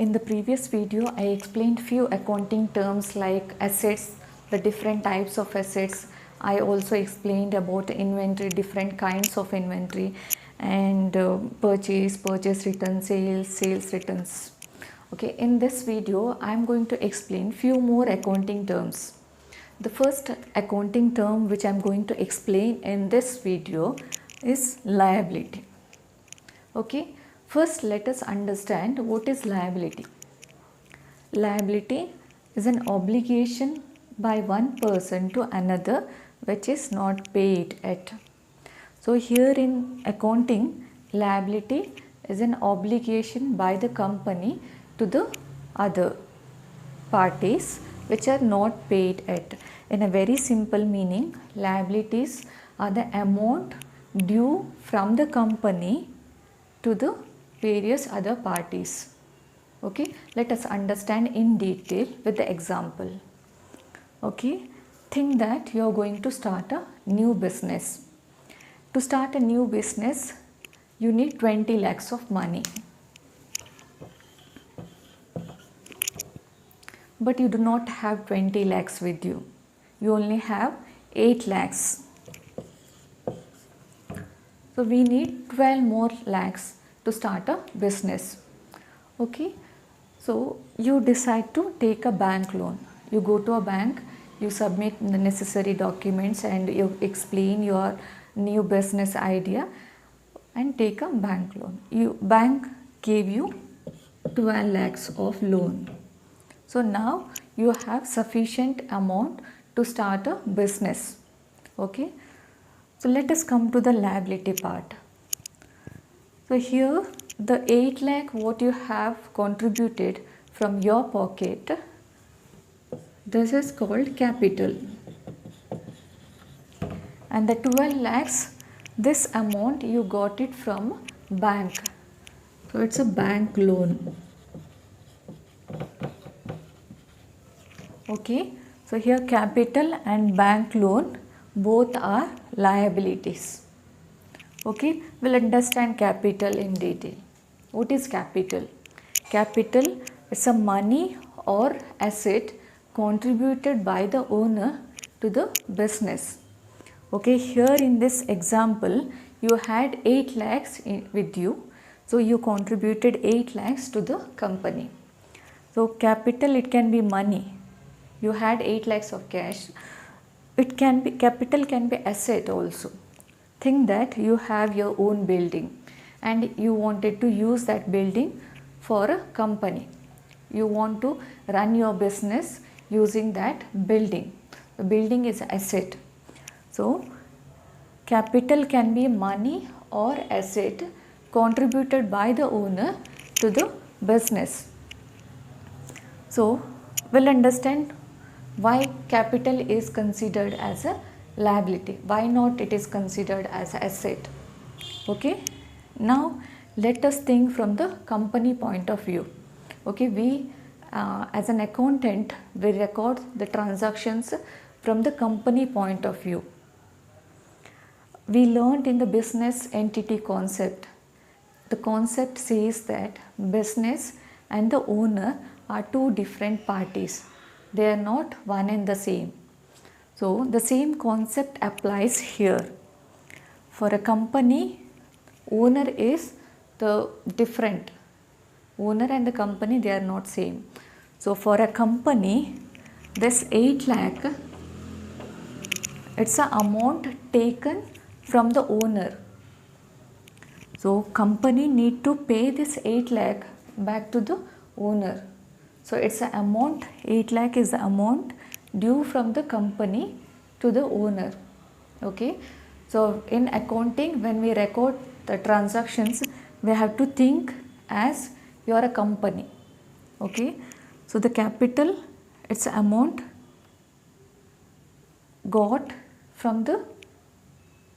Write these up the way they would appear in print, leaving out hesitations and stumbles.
In the previous video, I explained few accounting terms like assets, the different types of assets. I also explained about inventory, different kinds of inventory, and purchase returns, sales returns. Okay, in this video, I am going to explain few more accounting terms. The first accounting term which I am going to explain in this video is liability. Okay, first let us understand what is liability. Liability is an obligation by one person to another which is not paid yet. So here in accounting, liability is an obligation by the company to the other parties which are not paid yet. In a very simple meaning, liabilities are the amount due from the company to the various other parties. Okay, let us understand in detail with the example. Okay, think that you are going to start a new business. To start a new business, you need 20 lakhs of money. But you do not have 20 lakhs with you. You only have 8 lakhs. So we need 12 more lakhs to start a business. Okay, so you decide to take a bank loan. You go to a bank, you submit the necessary documents and you explain your new business idea and take a bank loan. Bank gave you 12 lakhs of loan. So now you have sufficient amount to start a business. Okay, so let us come to the liability part. So here the 8 lakh what you have contributed from your pocket, this is called capital. And the 12 lakhs, this amount you got it from bank. So it's a bank loan. Okay, so here capital and bank loan both are liabilities. Okay, we'll understand capital in detail. What is capital? Capital is a money or asset contributed by the owner to the business. Okay, here in this example, you had 8 lakhs with you. So you contributed 8 lakhs to the company. So capital, it can be money. You had 8 lakhs of cash. It can be capital, can be asset also. Think that you have your own building and you wanted to use that building for a company. You want to run your business using that building. The building is asset. So capital can be money or asset contributed by the owner to the business. So we'll understand why capital is considered as a liability, why not it is considered as an asset. Okay, now let us think from the company point of view. Okay, we as an accountant, we record the transactions from the company point of view. We learned in the business entity concept. The concept says that business and the owner are two different parties. They are not one and the same. So the same concept applies here. For a company, owner is the different. Owner and the company, they are not same. So for a company, this 8 lakh, it's an amount taken from the owner. So company need to pay this 8 lakh back to the owner. So it's an amount, 8 lakh is the amount due from the company to the owner. Okay, so in accounting, when we record the transactions, we have to think as you are a company. Okay, so the capital, it's an amount got from the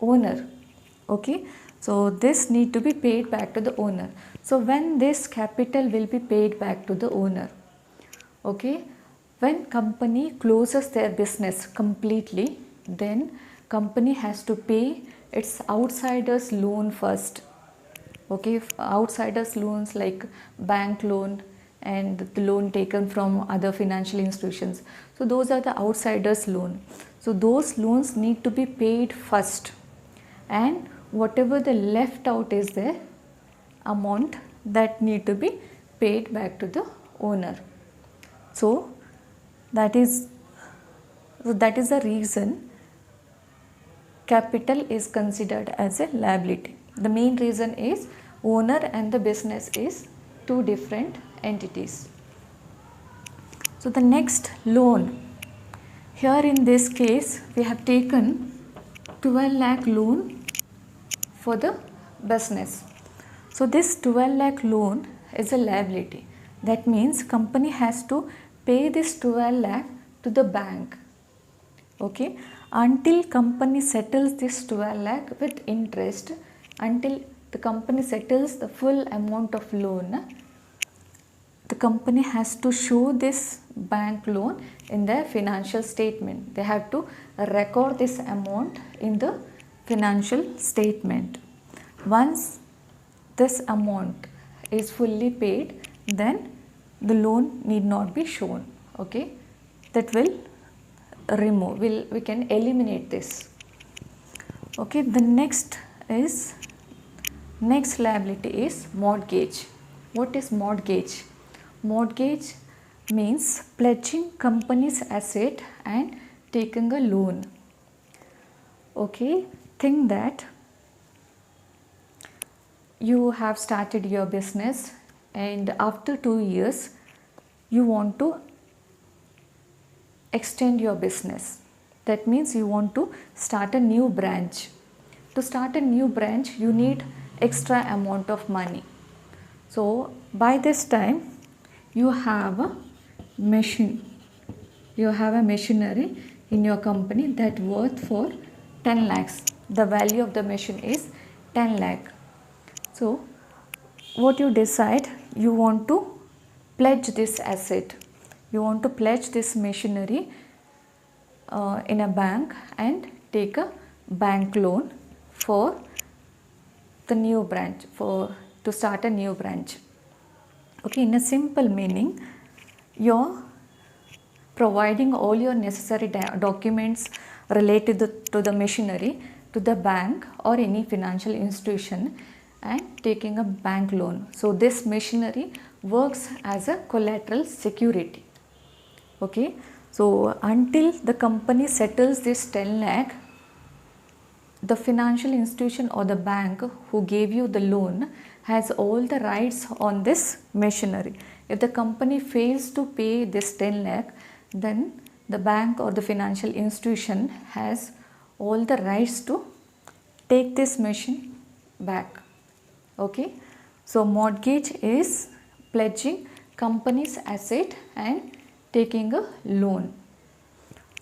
owner. Okay, so this need to be paid back to the owner. So when this capital will be paid back to the owner? Okay, when company closes their business completely, then company has to pay its outsiders loan first. Okay, outsiders loans like bank loan and the loan taken from other financial institutions. So those are the outsiders loan. So those loans need to be paid first, and whatever the left out is the amount that need to be paid back to the owner. So that is the reason capital is considered as a liability. The main reason is owner and the business is two different entities. So the next loan, here in this case we have taken 12 lakh loan for the business. So this 12 lakh loan is a liability. That means company has to pay this 12 lakh to the bank. Okay, until company settles this 12 lakh with interest, until the company settles the full amount of loan, the company has to show this bank loan in their financial statement. They have to record this amount in the financial statement. Once this amount is fully paid, then the loan need not be shown. Okay, that will remove, we can eliminate this. Okay, the next liability is mortgage. What is mortgage? Mortgage means pledging company's asset and taking a loan. Okay, think that you have started your business and after 2 years you want to extend your business. That means you want to start a new branch. To start a new branch you need extra amount of money. So by this time you have a machine, you have a machinery in your company that worth for 10 lakhs. The value of the machine is 10 lakh. So what you decide, you want to pledge this asset. You want to pledge this machinery in a bank and take a bank loan for the new branch, to start a new branch. Okay, in a simple meaning, you're providing all your necessary documents related to the machinery to the bank or any financial institution and taking a bank loan. So this machinery works as a collateral security. Okay, so until the company settles this 10 lakh, the financial institution or the bank who gave you the loan has all the rights on this machinery. If the company fails to pay this 10 lakh, then the bank or the financial institution has all the rights to take this machine back. Okay, so mortgage is pledging company's asset and taking a loan.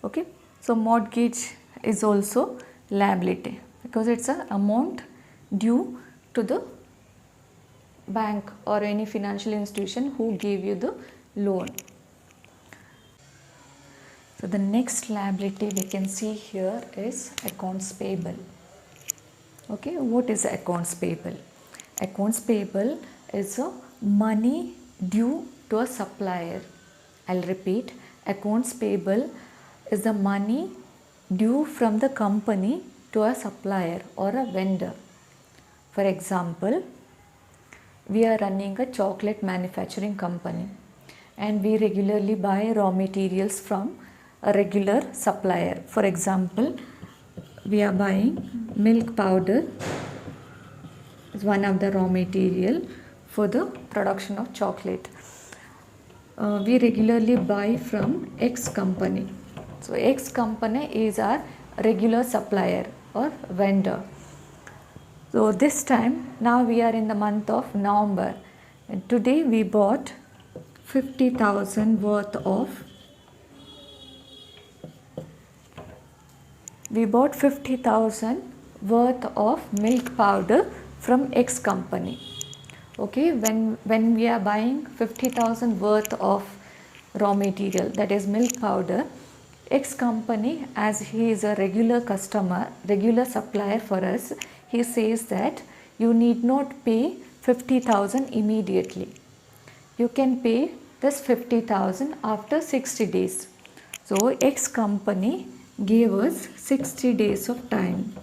Okay, so mortgage is also liability because it's an amount due to the bank or any financial institution who gave you the loan. So the next liability we can see here is accounts payable. Okay, what is accounts payable? Accounts payable is a money due to a supplier. I'll repeat, accounts payable is the money due from the company to a supplier or a vendor. For example, we are running a chocolate manufacturing company and we regularly buy raw materials from a regular supplier. For example, we are buying milk powder is one of the raw material for the production of chocolate. We regularly buy from X company. So X company is our regular supplier or vendor. So this time, now we are in the month of November and today we bought 50,000 worth of milk powder from X company. Okay, when we are buying 50,000 worth of raw material, that is milk powder, X company, as he is a regular customer, regular supplier for us, he says that you need not pay 50,000 immediately. you can pay this 50,000 after 60 days. So X company gave us 60 days of time.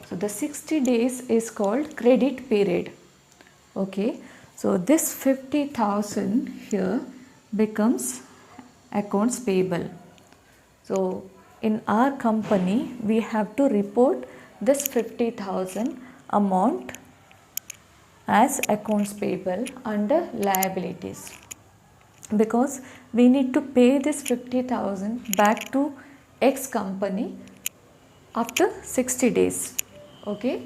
So the 60 days is called credit period. Okay, so this 50,000 here becomes accounts payable. So in our company we have to report this 50,000 amount as accounts payable under liabilities, because we need to pay this 50,000 back to X company after 60 days. Okay,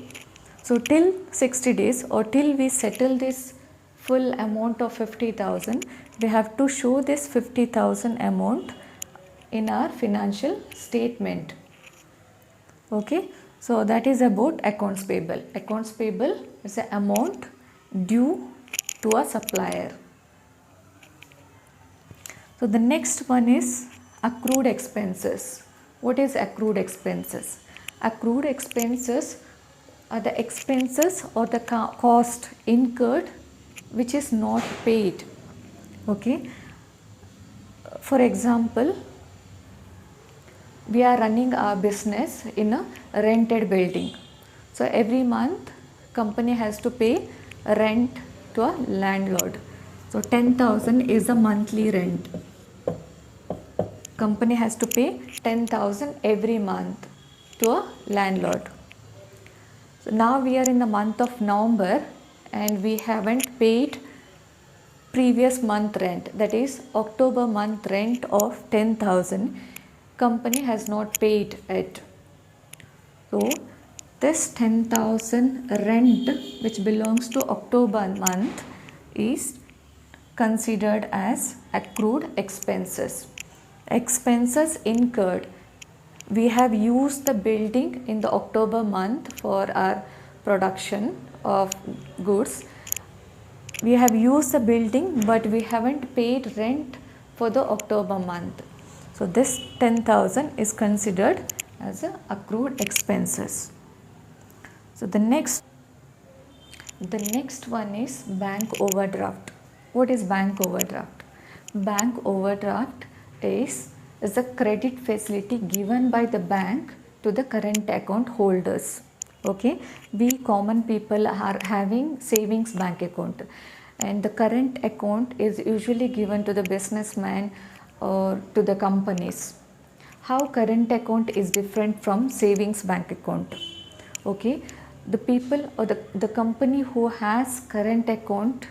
so till 60 days or till we settle this full amount of 50,000, we have to show this 50,000 amount in our financial statement. Okay, so that is about accounts payable. Accounts payable is the amount due to a supplier. So the next one is accrued expenses. What is accrued expenses? Accrued expenses are the expenses or the cost incurred which is not paid. Okay, for example, we are running our business in a rented building. So every month company has to pay rent to a landlord. So 10,000 is the monthly rent. Company has to pay 10,000 every month to a landlord. So now we are in the month of November and we haven't paid previous month rent, that is October month rent of 10,000. Company has not paid it. So this 10,000 rent which belongs to October month is considered as accrued expenses. Expenses incurred. We have used the building in the October month for our production of goods. We have used the building but we haven't paid rent for the October month. So this 10,000 is considered as a accrued expenses. So the next one is bank overdraft. What is bank overdraft? Bank overdraft is a credit facility given by the bank to the current account holders. Okay, we common people are having savings bank account and the current account is usually given to the businessman or to the companies. How current account is different from savings bank account? Okay, the people or the company who has current account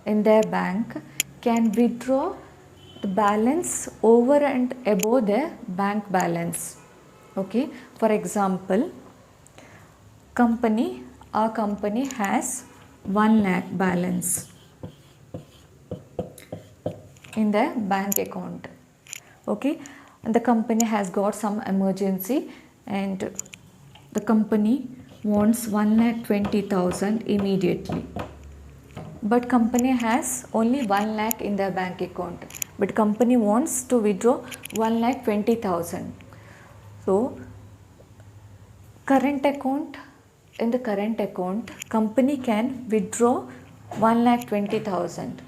in their bank can withdraw the balance over and above their bank balance. Okay, for example, our company has 1 lakh balance in their bank account. Okay, and the company has got some emergency and the company wants 1,20,000 immediately. But company has only 1 lakh in their bank account. But company wants to withdraw 1,20,000. So in the current account, company can withdraw 1,20,000.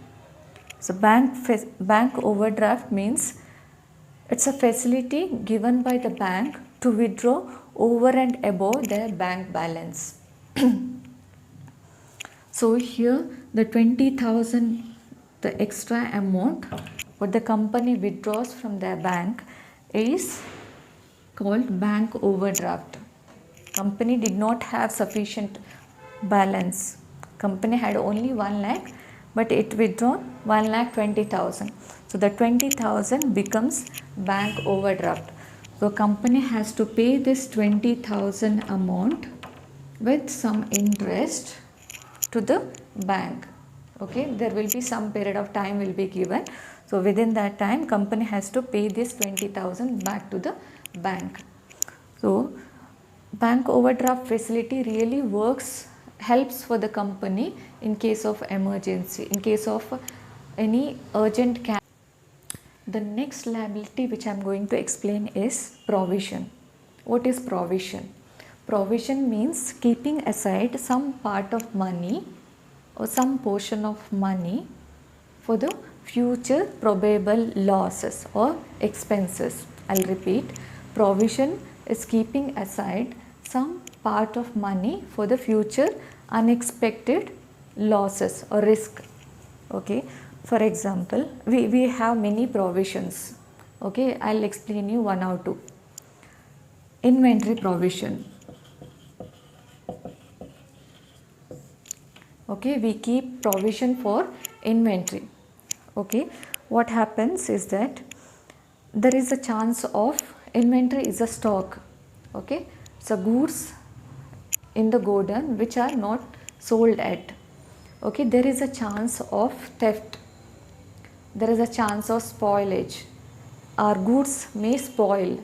So bank overdraft means it's a facility given by the bank to withdraw over and above their bank balance. So here the 20,000, the extra amount what the company withdraws from their bank is called bank overdraft. Company did not have sufficient balance. Company had only 1 lakh but it withdrawn 1,20,000. So the 20,000 becomes bank overdraft. So company has to pay this 20,000 amount with some interest to the bank. Okay, there will be some period of time will be given. So within that time company has to pay this 20,000 back to the bank. So bank overdraft facility really helps for the company in case of emergency, in case of any urgent cash. The next liability which I am going to explain is provision. What is provision? Provision means keeping aside some part of money or some portion of money for the future probable losses or expenses. I'll repeat, provision is keeping aside some part of money for the future unexpected losses or risk. Okay, for example, we have many provisions. Okay, I'll explain you one or two. Inventory provision. Okay, we keep provision for inventory. Okay, what happens is that there is a chance of inventory is a stock. Okay, so goods in the godown which are not sold at. Okay, there is a chance of theft, there is a chance of spoilage, our goods may spoil,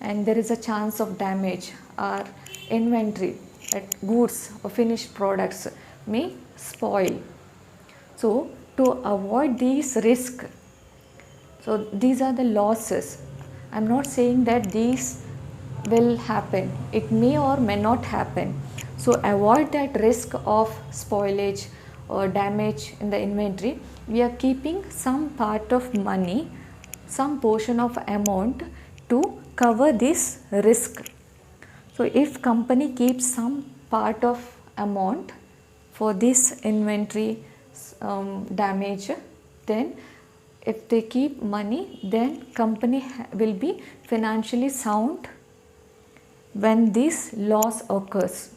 and there is a chance of damage, our inventory at goods or finished products may spoil. So to avoid these risks, so these are the losses. I am not saying that these will happen, it may or may not happen. So avoid that risk of spoilage or damage in the inventory. We are keeping some part of money, some portion of amount to cover this risk. So if company keeps some part of amount for this inventory damage, then if they keep money, then company will be financially sound when this loss occurs.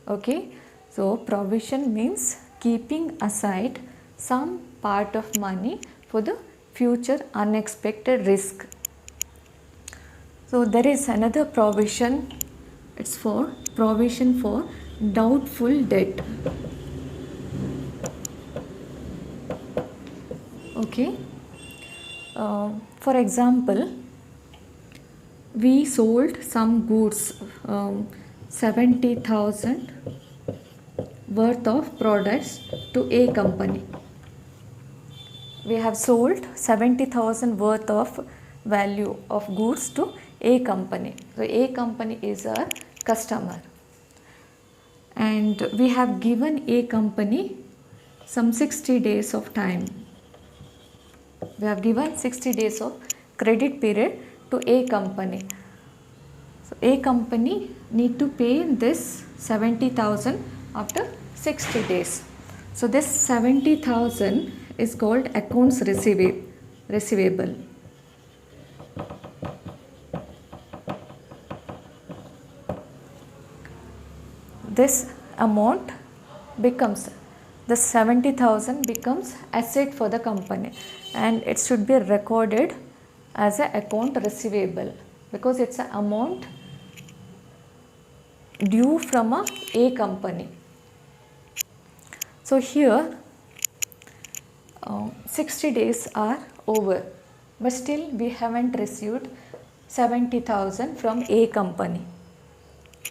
Okay, so provision means keeping aside some part of money for the future unexpected risk. So there is another provision, it's for provision for doubtful debt. Okay, for example, we sold some goods, 70,000 worth of products to A company. We have sold 70,000 worth of value of goods to A company. So A company is our customer, and we have given A company some 60 days of time. We have given 60 days of credit period to A company. So A company need to pay this 70,000 after 60 days. So this 70,000 is called accounts receivable. This amount becomes, the 70,000 becomes asset for the company, and it should be recorded as an account receivable because it's an amount due from A company. So here 60 days are over, but still we haven't received 70,000 from A company.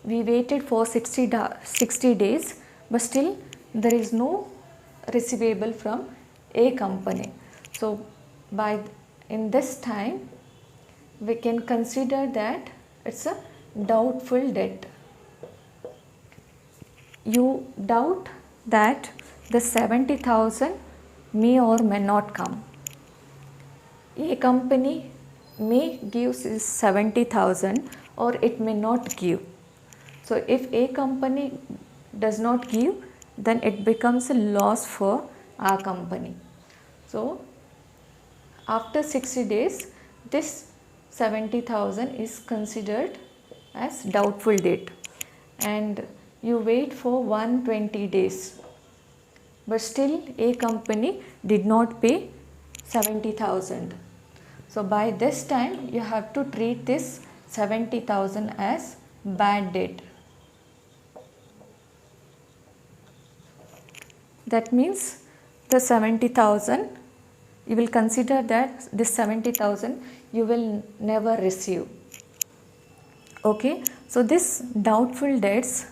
We waited for 60 days, but still there is no receivable from A company. So in this time we can consider that it's a doubtful debt. You doubt that the 70,000 may or may not come. A company may give 70,000 or it may not give. So if A company does not give, then it becomes a loss for our company. So after 60 days, this 70,000 is considered as doubtful debt, and you wait for 120 days, but still A company did not pay 70,000. So by this time you have to treat this 70,000 as bad debt. That means the 70,000, you will consider that this 70,000 you will never receive. Okay, so this doubtful debts,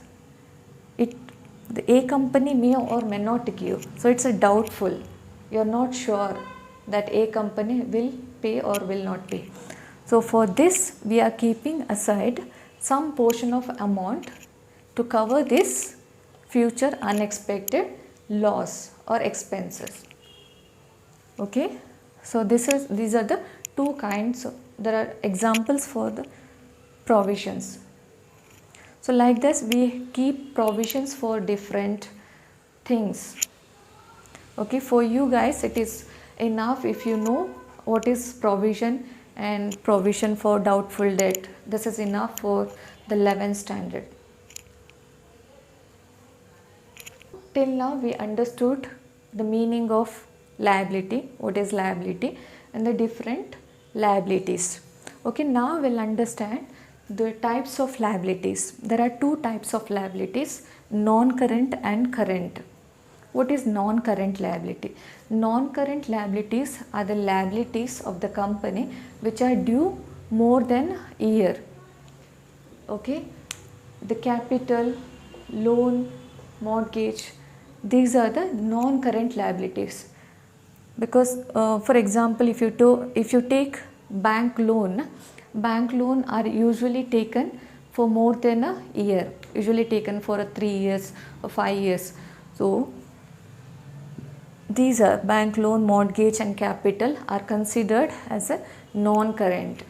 the A company may or may not give. So it's a doubtful. You are not sure that A company will pay or will not pay. So for this we are keeping aside some portion of amount to cover this future unexpected loss or expenses. Okay, so these are the two kinds. There are examples for the provisions. So like this we keep provisions for different things. Okay, for you guys it is enough if you know what is provision and provision for doubtful debt. This is enough for the 11th standard. Till now we understood the meaning of liability, what is liability, and the different liabilities. Okay, now we'll understand the types of liabilities. There are two types of liabilities, non-current and current. What is non-current liability? Non-current liabilities are the liabilities of the company which are due more than a year. Okay, the capital, loan, mortgage, these are the non-current liabilities. Because for example, if you take bank loan are usually taken for more than a year, usually taken for 3 years or 5 years. So these are bank loan, mortgage and capital are considered as a non-current,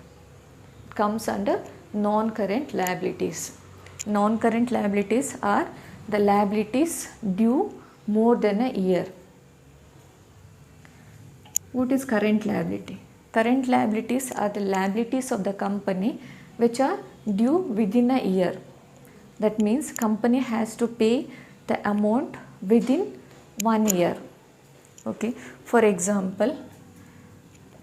comes under non-current liabilities. Non-current liabilities are the liabilities due more than a year. What is current liability? Current liabilities are the liabilities of the company which are due within a year. That means company has to pay the amount within 1 year. Okay, for example,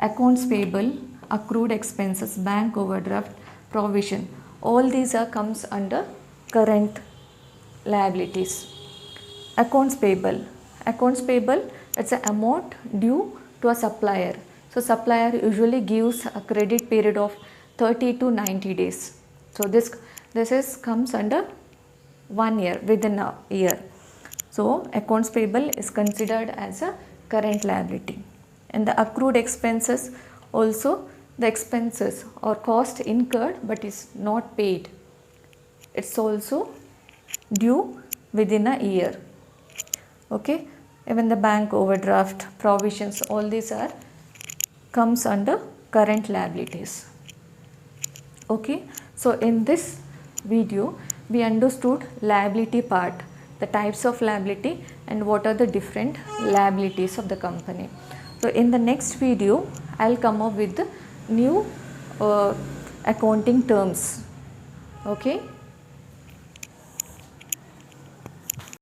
accounts payable, accrued expenses, bank overdraft, provision, all these are comes under current liabilities. Accounts payable, it's an amount due to a supplier. So supplier usually gives a credit period of 30 to 90 days. So this is comes under 1 year, within a year. So accounts payable is considered as a current liability. And the accrued expenses, also the expenses or cost incurred but is not paid, it's also due within a year. Okay, even the bank overdraft, provisions, all these are comes under current liabilities. Okay, so in this video we understood liability part, the types of liability and what are the different liabilities of the company. So in the next video I'll come up with the new accounting terms. Okay.